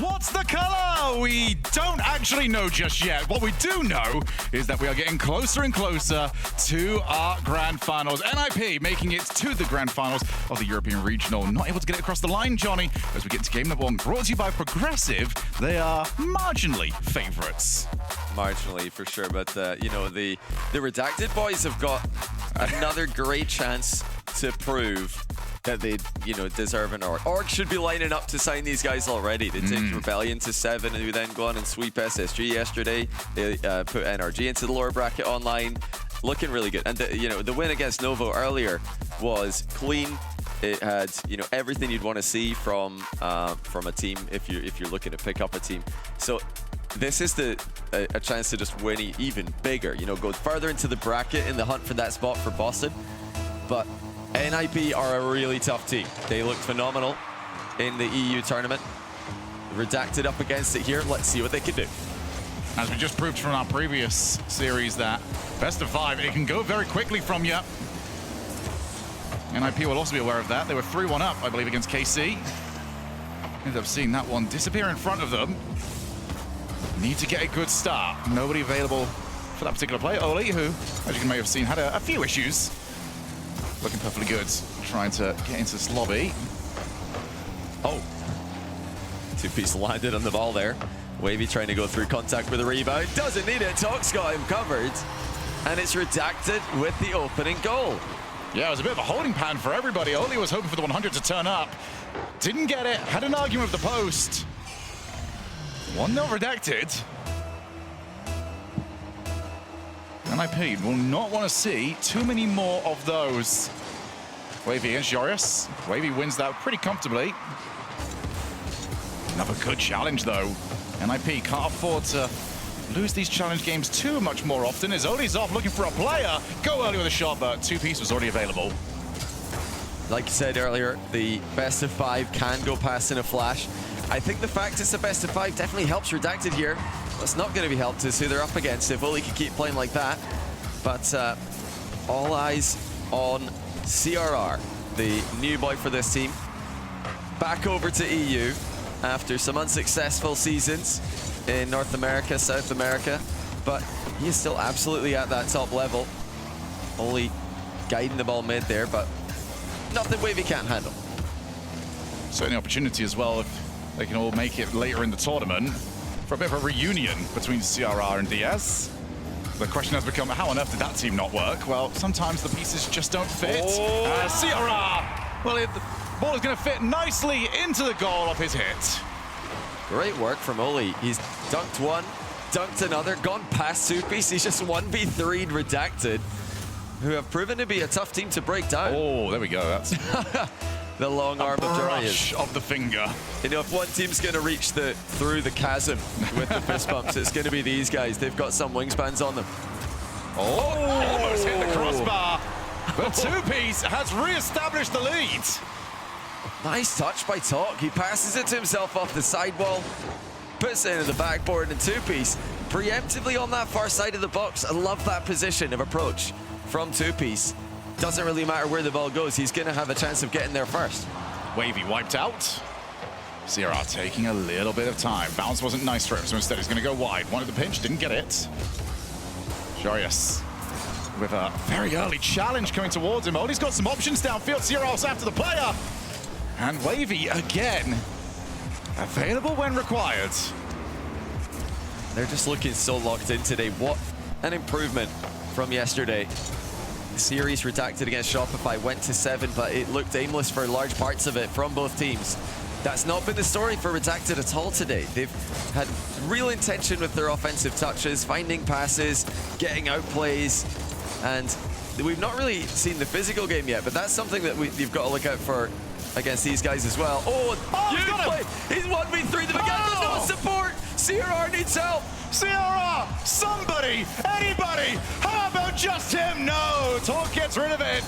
What's the color? We don't actually know just yet. What we do know is that we are getting closer and closer to our grand finals. NIP making it to the grand finals of the European Regional. Not able to get it across the line, Johnny, as we get to game number one. Brought to you by Progressive. They are marginally favorites. Marginally, for sure. But, you know, the Redacted boys have got another great chance to prove that they, you know, deserve an org. Org should be lining up to sign these guys already. They take Rebellion to 7, who then go on and sweep SSG yesterday. They put NRG into the lower bracket online. Looking really good. And, you know, the win against Novo earlier was clean. It had, you know, everything you'd want to see from a team if you're looking to pick up a team. So this is a chance to just win even bigger. You know, go further into the bracket in the hunt for that spot for Boston. But NIP are a really tough team. They looked phenomenal in the EU tournament. Redacted up against it here. Let's see what they can do. As we just proved from our previous series that best of 5, it can go very quickly from you. NIP will also be aware of that. They were 3-1 up, I believe, against KC. Ended up seeing that one disappear in front of them. Need to get a good start. Nobody available for that particular play. Oli, who, as you may have seen, had a few issues. Looking perfectly good, trying to get into this lobby. Oh, 2-piece landed on the ball there. Wavy trying to go through contact with a rebound. Doesn't need it, Talk's got him covered. And it's Redacted with the opening goal. Yeah, it was a bit of a holding pattern for everybody. Oli was hoping for the 100 to turn up. Didn't get it, had an argument with the post. 1-0 Redacted. NIP will not want to see too many more of those. Wavy against Joris. Wavy wins that pretty comfortably. Another good challenge, though. NIP can't afford to lose these challenge games too much more often. As Oli's off looking for a player. Go early with a shot, but 2-piece was already available. Like you said earlier, the best of 5 can go past in a flash. I think the fact it's a best of 5 definitely helps Redacted here. What's not going to be helped is who they're up against if Oli can keep playing like that. But all eyes on CRR, the new boy for this team. Back over to EU after some unsuccessful seasons in North America, South America. But he is still absolutely at that top level. Oli guiding the ball mid there, but nothing Wavy can't handle. Certainly opportunity as well if they can all make it later in the tournament for a bit of a reunion between CRR and DS. The question has become, how on earth did that team not work? Well, sometimes the pieces just don't fit. CRR, well, the ball is going to fit nicely into the goal off his hit. Great work from Oli. He's dunked one, dunked another, gone past 2-piece. He's just 1v3'd Redacted, who have proven to be a tough team to break down. Oh, there we go. That's the long arm of Darius of the finger. You know, if one team's going to reach through the chasm with the fist bumps, it's going to be these guys. They've got some wingspans on them. Oh, almost hit the crossbar. But 2-piece has re-established the lead. Nice touch by Talk. He passes it to himself off the sidewall, puts it into the backboard, and 2-piece preemptively on that far side of the box. I love that position of approach from 2-piece. Doesn't really matter where the ball goes. He's going to have a chance of getting there first. Wavy wiped out. CRR taking a little bit of time. Bounce wasn't nice for him, so instead he's going to go wide. Wanted the pinch, didn't get it. Joris with a very early challenge coming towards him. Oli's got some options downfield. CRR's after the player. And Wavy again, available when required. They're just looking so locked in today. What an improvement from yesterday. The series Redacted against Shopify went to 7, but it looked aimless for large parts of it from both teams. That's not been the story for Redacted at all today. They've had real intention with their offensive touches, finding passes, getting out plays, and we've not really seen the physical game yet, but that's something that you've got to look out for against these guys as well. Huge play! He's 1v3 them again, there's no support! CRR needs help! CRR! Somebody! Anybody! How about just him? No! Talk gets rid of it!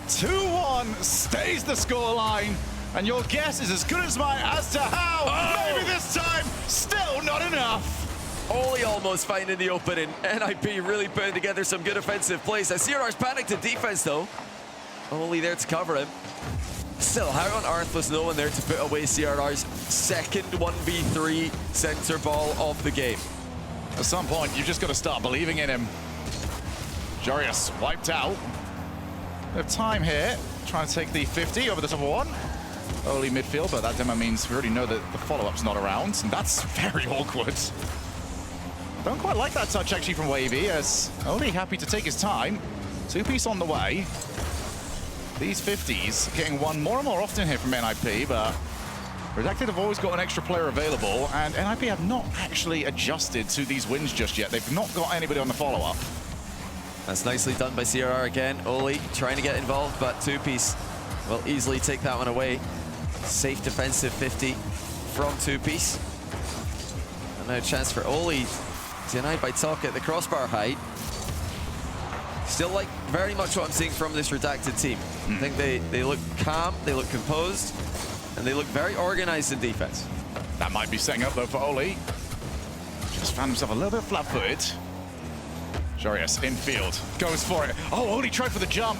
2-1 stays the scoreline, and your guess is as good as mine as to how. Maybe this time, still not enough. Oli almost finding the opening. NIP really putting together some good offensive plays. CRR's panicked in defense though. Oli there to cover him. Still, how on earth was no one there to put away CRR's second 1v3 center ball of the game? At some point, you've just got to start believing in him. Jarius wiped out. Bit of time here, trying to take the 50 over the top of one. Early midfield, but that demo means we already know that the follow-up's not around, and that's very awkward. Don't quite like that touch actually from Wavy, as only happy to take his time. Two-piece on the way. These 50s getting won more and more often here from NIP, but REDACTED have always got an extra player available, and NIP have not actually adjusted to these wins just yet. They've not got anybody on the follow-up. That's nicely done by CRR again. Oli trying to get involved, but two-piece will easily take that one away. Safe defensive 50 from two-piece. And now a chance for Oli. Denied by Talk at the crossbar height. Still like very much what I'm seeing from this REDACTED team. I think they look calm, they look composed, and they look very organized in defense. That might be setting up though for Oli. Just found himself a little bit flat-footed. Jarius infield, goes for it. Oh, Oli tried for the jump.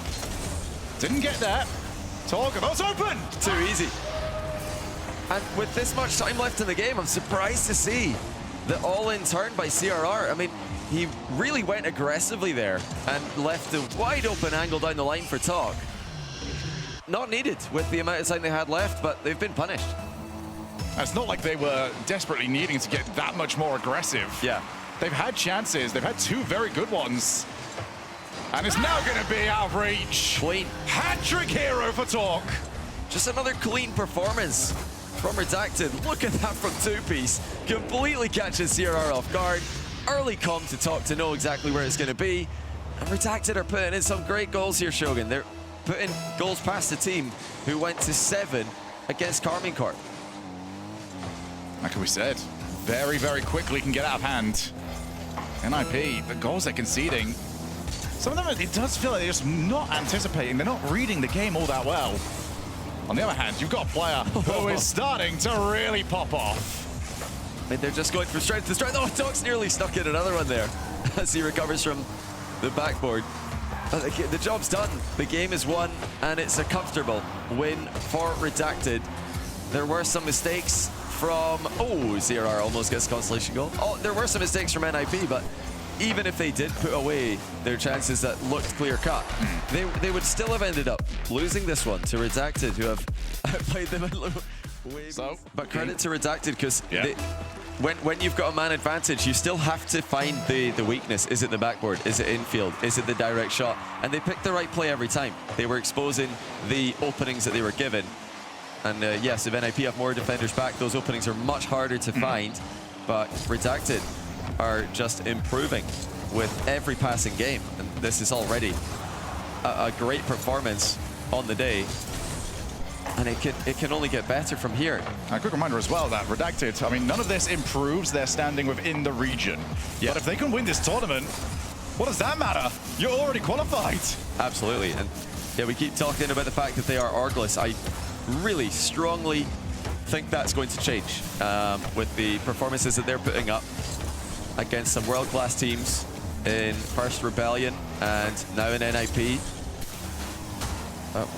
Didn't get that. Talk, that's open! Too easy. And with this much time left in the game, I'm surprised to see the all-in turn by CRR. I mean, he really went aggressively there and left a wide open angle down the line for Talk. Not needed with the amount of time they had left, but they've been punished. It's not like they were desperately needing to get that much more aggressive. Yeah. They've had chances. They've had two very good ones. And it's now going to be out of reach. Clean. Hat-trick hero for Talk. Just another clean performance from REDACTED. Look at that from two-piece. Completely catches CRR off guard. Early come to Talk to know exactly where it's going to be. And REDACTED are putting in some great goals here, Shogun. They're putting goals past the team who went to 7 against Carmine Corp. Like we said, very, very quickly can get out of hand. NIP, the goals they're conceding, some of them, it does feel like they're just not anticipating. They're not reading the game all that well. On the other hand, you've got a player who is starting to really pop off. I mean, they're just going from strength to strength. Oh, Talk's nearly stuck in another one there as he recovers from the backboard. The job's done. The game is won, and it's a comfortable win for REDACTED. There were some mistakes from... Oh, CRR almost gets consolation goal. Oh, there were some mistakes from NIP, but even if they did put away their chances that looked clear-cut, they would still have ended up losing this one to REDACTED, who have played them way. So, but credit to REDACTED, because when you've got a man advantage, you still have to find the weakness. Is it the backboard? Is it infield? Is it the direct shot? And they picked the right play every time. They were exposing the openings that they were given. And yes, if NIP have more defenders back, those openings are much harder to find. But REDACTED are just improving with every passing game. And this is already a great performance on the day. And it can only get better from here. A quick reminder as well that REDACTED, I mean, none of this improves their standing within the region. Yeah. But if they can win this tournament, what does that matter? You're already qualified. Absolutely. And yeah, we keep talking about the fact that they are orgless. I really strongly think that's going to change with the performances that they're putting up against some world-class teams in first Rebellion and now in NIP.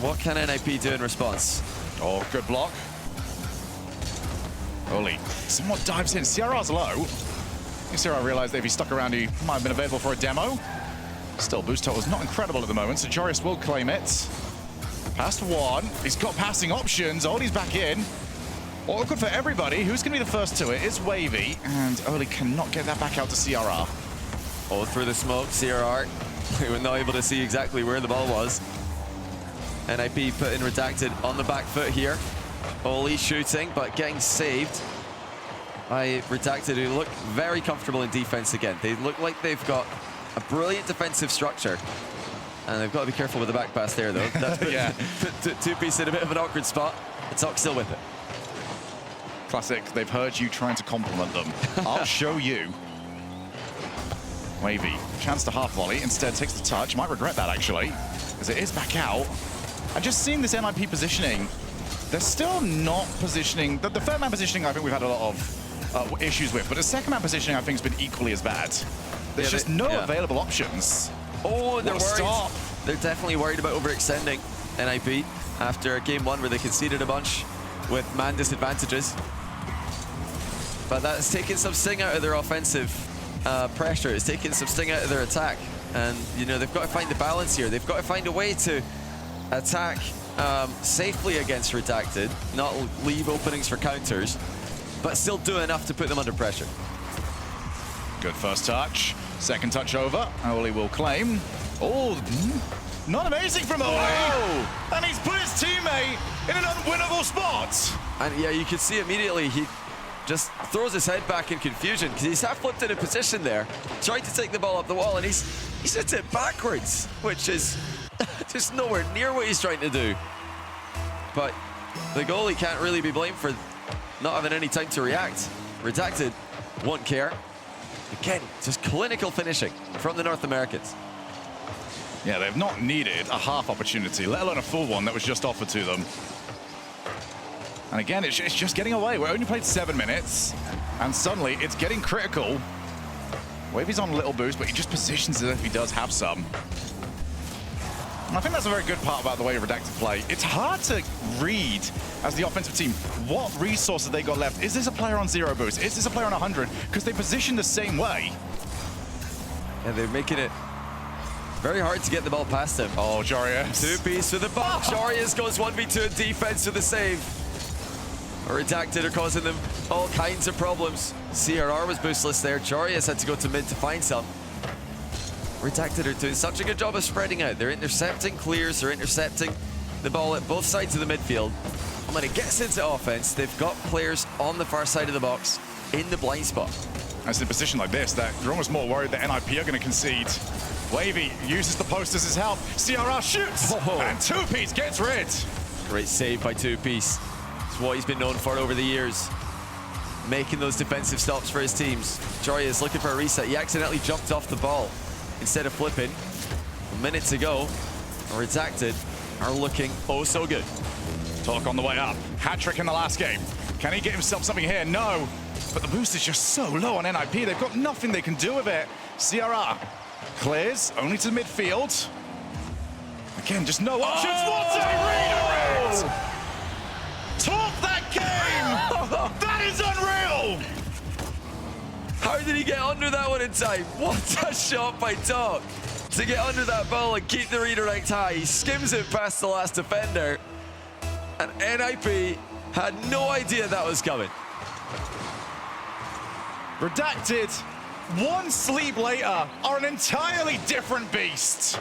What can NIP do in response? Oh, good block. Oli somewhat dives in. CRR's low. CRR realized that if he stuck around, he might have been available for a demo. Still, boost total is not incredible at the moment, so Jarius will claim it. Past one. He's got passing options. Oli's back in. Awkward for everybody. Who's going to be the first to it? It's Wavy, and Oli cannot get that back out to CRR. Oh, through the smoke, CRR. They were not able to see exactly where the ball was. NIP put in REDACTED on the back foot here. Oli shooting, but getting saved by REDACTED, who look very comfortable in defense again. They look like they've got a brilliant defensive structure. And they've got to be careful with the back pass there, though. That's put two-piece in a bit of an awkward spot. But Talk's still with it. Classic. They've heard you trying to compliment them. I'll show you. Wavy, chance to half volley. Instead takes the touch. Might regret that, actually, as it is back out. And just seeing this NIP positioning, they're still not positioning. The third man positioning, I think we've had a lot of issues with. But the second man positioning, I think, has been equally as bad. There's just no available options. Oh, they're worried. Stop. They're definitely worried about overextending NIP. after game one where they conceded a bunch with man disadvantages. But that's taken some sting out of their offensive pressure. It's taken some sting out of their attack. And, you know, they've got to find the balance here. They've got to find a way to attack safely against Redacted, not leave openings for counters, but still do enough to put them under pressure. Good first touch. Second touch over. Oli will claim. Oh, not amazing from Oli. Oh. And he's put his teammate in an unwinnable spot. And yeah, you can see immediately he just throws his head back in confusion because he's half flipped in a position there, trying to take the ball up the wall, and he's hit it backwards, which is just nowhere near what he's trying to do. But the goalie can't really be blamed for not having any time to react. Redacted won't care. Again, just clinical finishing from the North Americans. Yeah, they've not needed a half opportunity, let alone a full one that was just offered to them. And again, it's just getting away. We only played 7 minutes, and suddenly it's getting critical. Wavy's on a little boost, but he just positions as if he does have some. And I think that's a very good part about the way Redacted play. It's hard to read, as the offensive team, what resources they got left. Is this a player on 0 boost? Is this a player on 100? Because they position the same way. And they're making it very hard to get the ball past him. Oh, Jarius. Two-piece for the ball. Jarius goes 1v2 in defense with the save. Redacted are causing them all kinds of problems. CRR was boostless there. Jarius had to go to mid to find some. Redacted are doing such a good job of spreading out. They're intercepting clears, they're intercepting the ball at both sides of the midfield. And when it gets into offense, they've got players on the far side of the box in the blind spot. As in a position like this, that you're almost more worried that NIP are going to concede. Wavy uses the post as his help. CRR shoots, and Two-Piece gets rid. Great save by Two-Piece. It's what he's been known for over the years. Making those defensive stops for his teams. Joria is looking for a reset. He accidentally jumped off the ball instead of flipping. A minute to go. Redacted are looking oh so good. Talk on the way up. Hat-trick in the last game. Can he get himself something here? No. But the boost is just so low on NIP. They've got nothing they can do with it. CRR clears only to midfield. Again, just no options. What a redirect! Talk that game! That is unreal! How did he get under that one in time? What a shot by Talk to get under that ball and keep the redirect high. He skims it past the last defender, and NIP had no idea that was coming. Redacted, one sleep later, are an entirely different beast.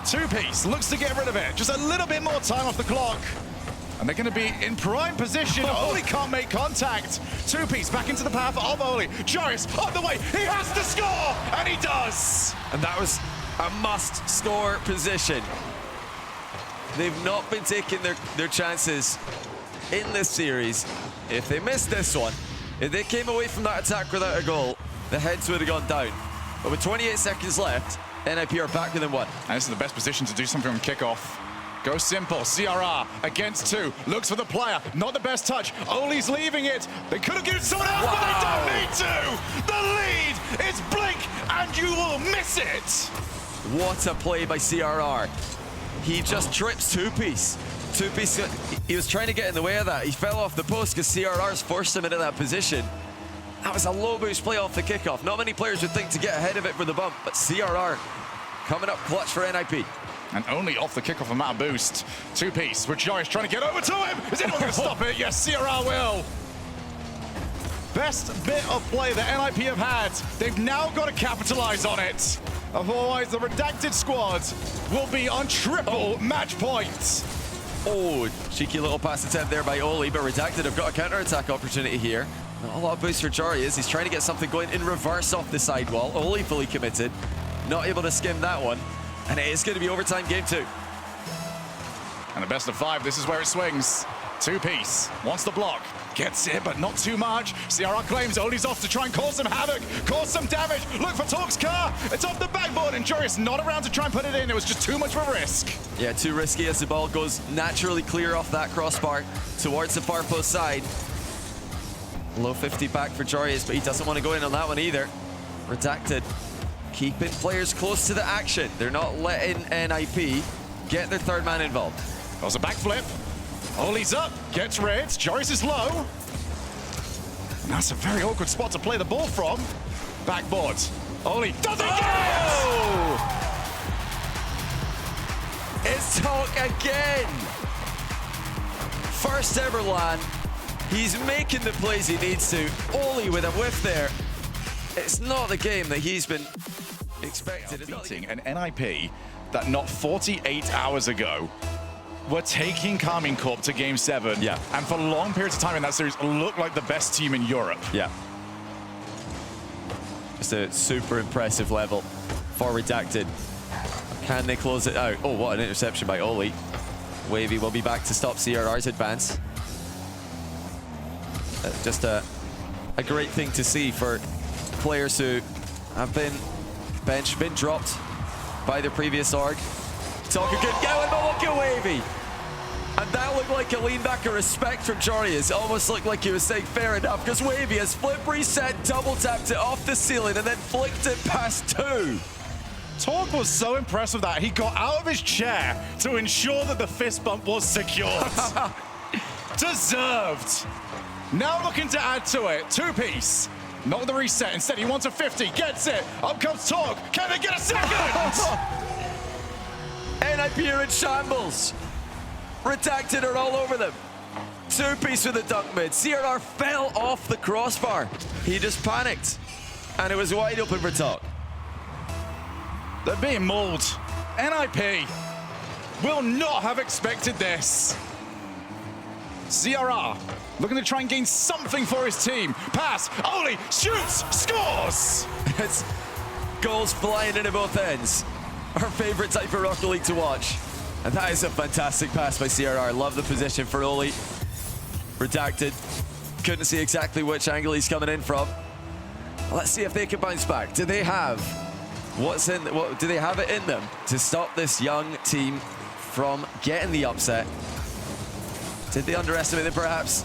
Two-Piece looks to get rid of it. Just a little bit more time off the clock. And they're going to be in prime position. Oli can't make contact. Two-Piece back into the path of Oli. Jarius on the way. He has to score, and he does. And that was a must-score position. They've not been taking their chances in this series. If they missed this one, if they came away from that attack without a goal, the heads would have gone down. But with 28 seconds left, NIP are back within one. And this is the best position to do something on kickoff. Go simple. CRR against two. Looks for the player. Not the best touch. Oli's leaving it. They could have given someone else, but they don't need to. The lead is blink, and you will miss it. What a play by CRR. He just trips Two-Piece. Two-Piece, he was trying to get in the way of that. He fell off the post because CRR's forced him into that position. That was a low boost play off the kickoff. Not many players would think to get ahead of it for the bump, but CRR coming up clutch for NIP. And only off the kickoff amount of boost. Two-Piece with Joris trying to get over to him. Is anyone going to stop it? Yes, CRR will. Best bit of play that NIP have had. They've now got to capitalize on it. Otherwise, the Redacted squad will be on triple match points. Oh, cheeky little pass attempt there by Oli, but Redacted have got a counter-attack opportunity here. Not a lot of boost for Jarius. He's trying to get something going in reverse off the sidewall. Oli fully committed. Not able to skim that one. And it is going to be overtime game 2. And the best of 5, this is where it swings. Two-Piece wants the block. Gets it, but not too much. CRR claims Oli's off to try and cause some havoc, cause some damage. Look for Talk's car. It's off the backboard, and Jarius not around to try and put it in. It was just too much of a risk. Yeah, too risky as the ball goes naturally clear off that crossbar towards the far post side. Low 50 back for Jarius, but he doesn't want to go in on that one either. Redacted, keeping players close to the action. They're not letting NIP get their third man involved. There's a backflip. Oli's up, gets rid. Joris is low. And that's a very awkward spot to play the ball from. Backboard. Oli doesn't get it! It's Talk again. First ever LAN. He's making the plays he needs to. Oli with a whiff there. It's not the game that he's been expected. It's Beating an NIP that not 48 hours ago were taking Carmine Corp to Game 7. Yeah. And for long periods of time in that series looked like the best team in Europe. Yeah. Just a super impressive level for Redacted. Can they close it out? Oh, what an interception by Oli. Wavy will be back to stop CRR's advance. Just a great thing to see for players who have been benched, been dropped by the previous org. Talker good going, but look at Wavy. And that looked like a lean back of respect from Jorius. Almost looked like he was saying fair enough, because Wavy has flip reset, double tapped it off the ceiling, and then flicked it past 2. Talk was so impressed with that. He got out of his chair to ensure that the fist bump was secured. Deserved. Now looking to add to it. 2-piece. Not the reset. Instead, he wants a 50. Gets it. Up comes Talk. Can they get a second? NIP are in shambles. Redacted are all over them. 2-piece with the dunk mid. CRR fell off the crossbar. He just panicked. And it was wide open for Talk. They're being mauled. NIP will not have expected this. CRR looking to try and gain something for his team. Pass, Oli shoots, scores! It's goals flying into both ends. Our favorite type of Rocket League to watch. And that is a fantastic pass by CRR. Love the position for Oli. Redacted. Couldn't see exactly which angle he's coming in from. Let's see if they can bounce back. Do they have do they have it in them to stop this young team from getting the upset? Did they underestimate it perhaps?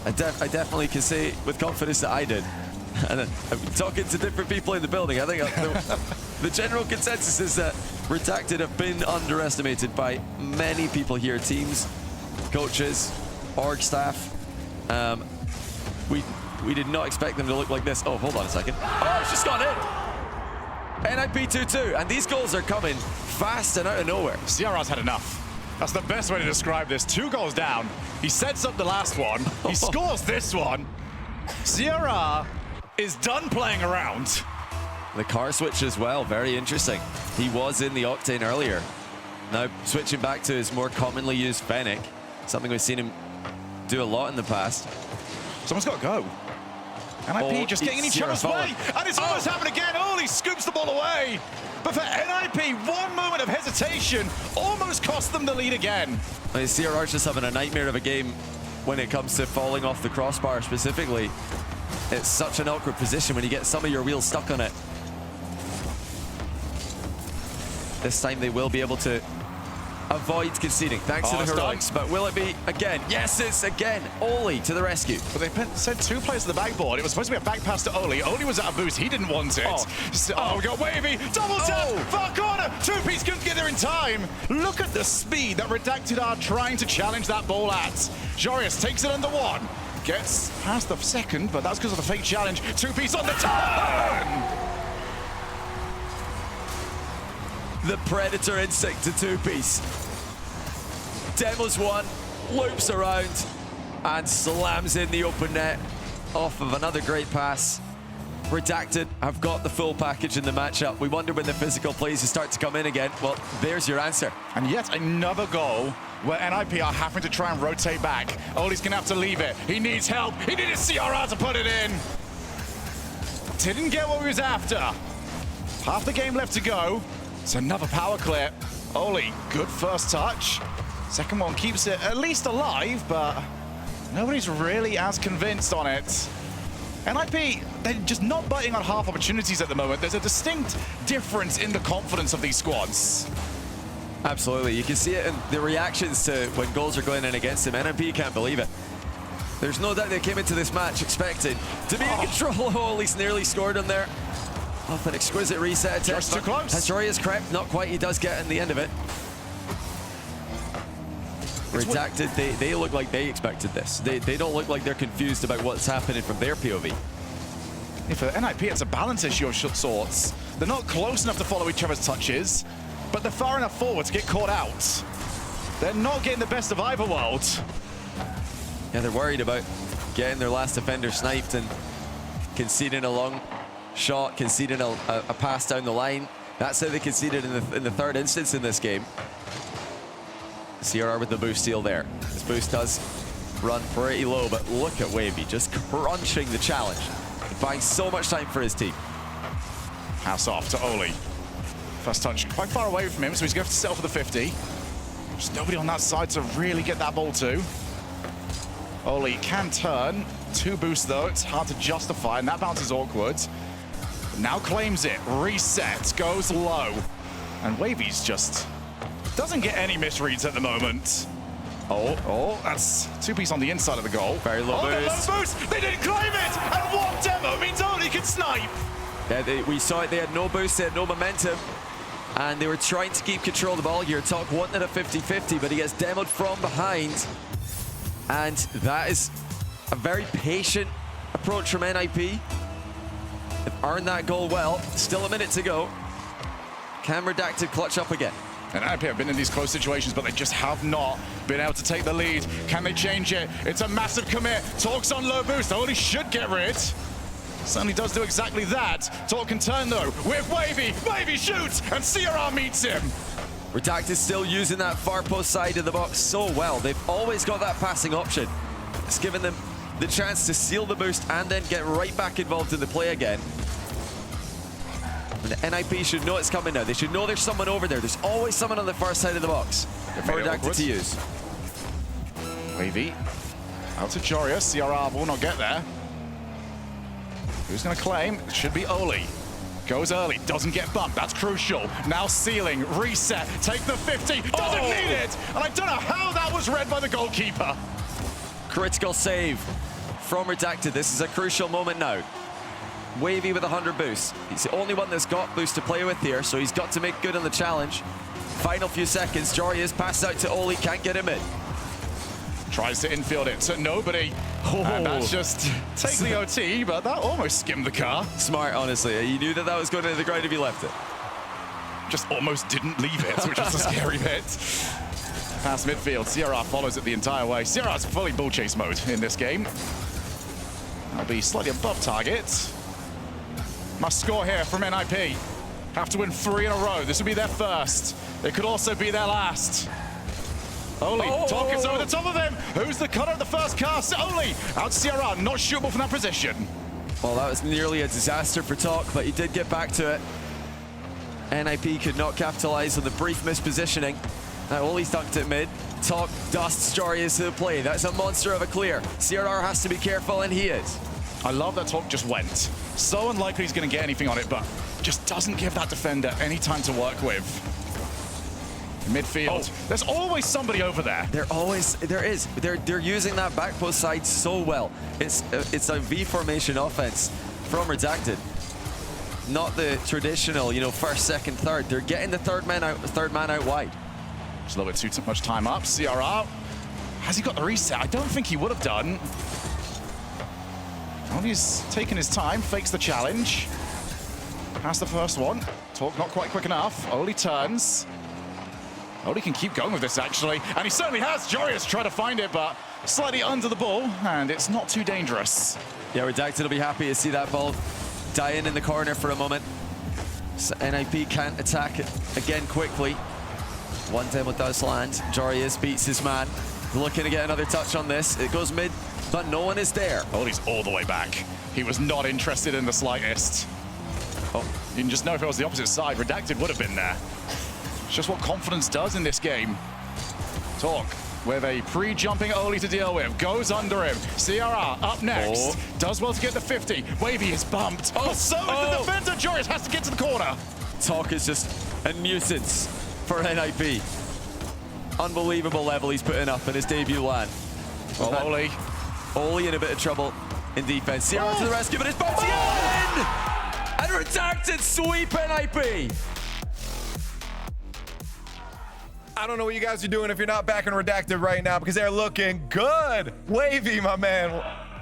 I definitely can say with confidence that I did. And I'm talking to different people in the building. I think the general consensus is that Redacted have been underestimated by many people here. Teams, coaches, org staff. We did not expect them to look like this. Oh, hold on a second. Oh, it's just gone in. NIP 2-2, and these goals are coming fast and out of nowhere. CRR's had enough. That's the best way to describe this. 2 goals down. He sets up the last one. He scores this one. CRR is done playing around. The car switch as well, very interesting. He was in the Octane earlier. Now switching back to his more commonly used Fennec, something we've seen him do a lot in the past. Someone's got to go. NIP just getting in each other's way. And it's almost happened again. Oli scoops the ball away. But for NIP, one moment of hesitation almost cost them the lead again. I mean, CRR's just having a nightmare of a game when it comes to falling off the crossbar specifically. It's such an awkward position when you get some of your wheels stuck on it. This time they will be able to avoid conceding thanks to the heroics, but will it be again? Yes, it's again Oli to the rescue. But they sent 2 players to the backboard. It was supposed to be a back pass to Oli. Oli was out of boost. He didn't want it. We got Wavy, double tap, far corner. 2-piece couldn't get there in time. Look at the speed that Redacted are trying to challenge that ball at. Jorius takes it under 1. Gets past the second, but that's because of the fake challenge. 2-piece on the turn. The Predator instinct to 2-piece. Demos 1, loops around, and slams in the open net off of another great pass. Redacted have got the full package in the matchup. We wonder when the physical plays will start to come in again. Well, there's your answer. And yet another goal where NIP are having to try and rotate back. Oli's gonna have to leave it. He needs help. He needed CRR to put it in. Didn't get what he was after. Half the game left to go. It's another power clear. Oli, good first touch. Second one keeps it at least alive, but nobody's really as convinced on it. NIP, they're just not biting on half opportunities at the moment. There's a distinct difference in the confidence of these squads. Absolutely. You can see it in the reactions to when goals are going in against them. NIP can't believe it. There's no doubt they came into this match expecting to be in control. Oli's nearly scored on there. Off an exquisite reset. Just too close. Has Jorius crept? Not quite. He does get in the end of it. Redacted, they look like they expected this. They don't look like they're confused about what's happening from their POV. Yeah, for NIP, it's a balance issue of sorts. They're not close enough to follow each other's touches, but they're far enough forward to get caught out. They're not getting the best of either worlds. Yeah, they're worried about getting their last defender sniped and conceding a long shot, conceding a pass down the line. That's how they conceded in the third instance in this game. CRR with the boost steal there. This boost does run pretty low, but look at Wavy just crunching the challenge, buying so much time for his team. Pass off to Oli. First touch quite far away from him, so he's going to have to settle for the 50. There's nobody on that side to really get that ball to. Oli can turn. 2 boosts though, it's hard to justify, and that bounce is awkward. Now claims it, resets, goes low. And Wavy's just doesn't get any misreads at the moment. Oh, that's 2-piece on the inside of the goal. Very low boost. Low boost! They didn't claim it! And what demo means Oli can snipe! Yeah, we saw it, they had no boost, they had no momentum. And they were trying to keep control of the ball here. Talk wanted a 50-50, but he gets demoed from behind. And that is a very patient approach from NIP. They've earned that goal well. Still a minute to go. Can Redacted clutch up again? And NIP have been in these close situations, but they just have not been able to take the lead. Can they change it? It's a massive commit. Talk's on low boost. Oli should get rid. Certainly does do exactly that. Talk can turn though with Wavy. Wavy shoots and CRR meets him. Redacted still using that far post side of the box so well. They've always got that passing option. It's given them the chance to seal the boost and then get right back involved in the play again. And the NIP should know it's coming now. They should know there's someone over there. There's always someone on the far side of the box for Redacted to use. Wavy out to Jorius. CRR will not get there. Who's going to claim? It should be Oli. Goes early, doesn't get bumped. That's crucial. Now sealing, reset, take the 50. Doesn't need it! And I don't know how that was read by the goalkeeper. Critical save from Redacted. This is a crucial moment now. Wavy with 100 boosts. He's the only one that's got boost to play with here, so he's got to make good on the challenge. Final few seconds. Jorius passes out to Oli, can't get him in. Tries to infield it to nobody. And that's just take the OT, but that almost skimmed the car. Smart, honestly. You knew that that was going into the ground if you left it. Just almost didn't leave it, which was the scary bit. Past midfield, CRR follows it the entire way. CRR's fully bull chase mode in this game. That'll be slightly above target. Must score here from NIP. Have to win 3 in a row. This will be their first. It could also be their last. Oli, Talk is over the top of him. Who's the cutter of the first cast? Oli, out to CRR, not shootable from that position. Well, that was nearly a disaster for Talk, but he did get back to it. NIP could not capitalize on the brief mispositioning. Now Oli dunked it mid. Talk dusts Jorius to the play. That's a monster of a clear. CRR has to be careful, and he is. I love that Talk just went. So unlikely he's going to get anything on it, but just doesn't give that defender any time to work with. Midfield. There's always somebody over there. There is. They're using that back post side so well. It's a V formation offense from Redacted. Not the traditional, first, second, third. They're getting the third man out wide. Just a little bit too much time up. CRR. Has he got the reset? I don't think he would have done. Well, he's taking his time, fakes the challenge. Past the first one. Talk not quite quick enough. Oli turns. Oli can keep going with this, actually. And he certainly has. Jorius tried to find it, but slightly under the ball, and it's not too dangerous. Yeah, Redacted will be happy to see that ball die in the corner for a moment. So NIP can't attack it again quickly. One demo does land. Jorius beats his man. Looking to get another touch on this. It goes mid, but no one is there. Oli's all the way back. He was not interested in the slightest. Oh, you can just know if it was the opposite side, Redacted would have been there. It's just what confidence does in this game. Talk with a pre-jumping Oli to deal with. Goes under him. CRR up next. Does well to get the 50. Wavy is bumped. But so is the defender. Jorius has to get to the corner. Talk is just a nuisance for NIP. Unbelievable level he's putting up in his debut LAN. Oli. Oli in a bit of trouble in defense. CRR to the rescue, but it's bouncing in! And Redacted sweep NIP. I don't know what you guys are doing if you're not back in Redacted right now because they're looking good. Wavy, my man.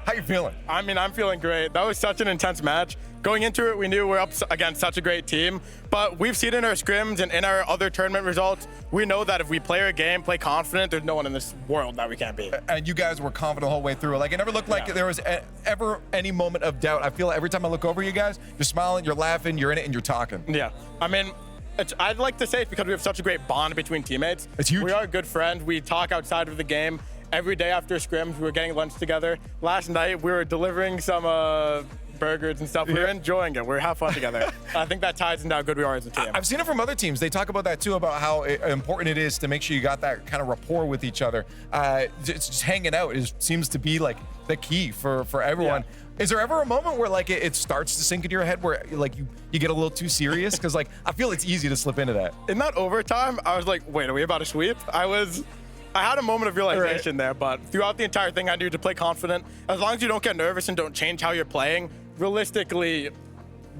How you feeling? I mean, I'm feeling great. That was such an intense match. Going into it, we knew we're up against such a great team, but we've seen in our scrims and in our other tournament results, we know that if we play our game, play confident, there's no one in this world that we can't beat. And you guys were confident the whole way through. Like, it never looked like there was ever any moment of doubt. I feel like every time I look over you guys, you're smiling, you're laughing, you're in it, and you're talking. Yeah. I mean, I'd like to say it's because we have such a great bond between teammates. It's huge. We are good friends. We talk outside of the game. Every day after scrims, we were getting lunch together. Last night, we were delivering some burgers and stuff. We were enjoying it. We were having fun together. I think that ties into how good we are as a team. I've seen it from other teams. They talk about that too, about how important it is to make sure you got that kind of rapport with each other. Just hanging out seems to be like the key for everyone. Yeah. Is there ever a moment where like it starts to sink into your head where like you get a little too serious? Because like I feel it's easy to slip into that. In that overtime, I was like, wait, are we about to sweep? I had a moment of realization there, but throughout the entire thing, I knew to play confident. As long as you don't get nervous and don't change how you're playing, realistically,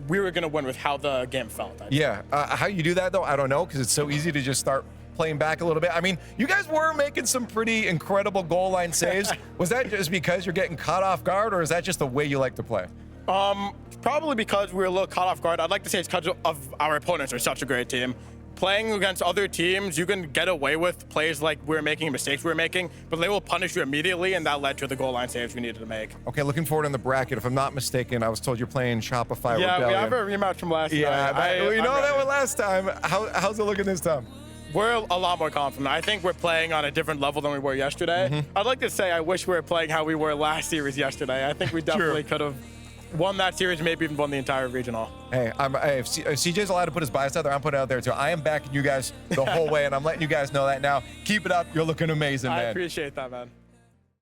we were going to win with how the game felt. Yeah. How you do that, though, I don't know, because it's so easy to just start playing back a little bit. I mean, you guys were making some pretty incredible goal line saves. Was that just because you're getting caught off guard, or is that just the way you like to play? Probably because we were a little caught off guard. I'd like to say it's because of our opponents are such a great team. Playing against other teams, you can get away with plays like we're making, mistakes we're making, but they will punish you immediately, and that led to the goal line saves we needed to make. Okay, looking forward in the bracket. If I'm not mistaken, I was told you're playing Shopify Rebellion. Yeah, we have a rematch from last night. Yeah, we know that one last time. How's it looking this time? We're a lot more confident. I think we're playing on a different level than we were yesterday. I'd like to say I wish we were playing how we were last series yesterday. I think we definitely could have won that series, maybe even won the entire regional. Hey, if CJ's allowed to put his bias out there, I'm putting it out there too. I am backing you guys the whole way, and I'm letting you guys know that now. Keep it up. You're looking amazing, man. I appreciate that, man.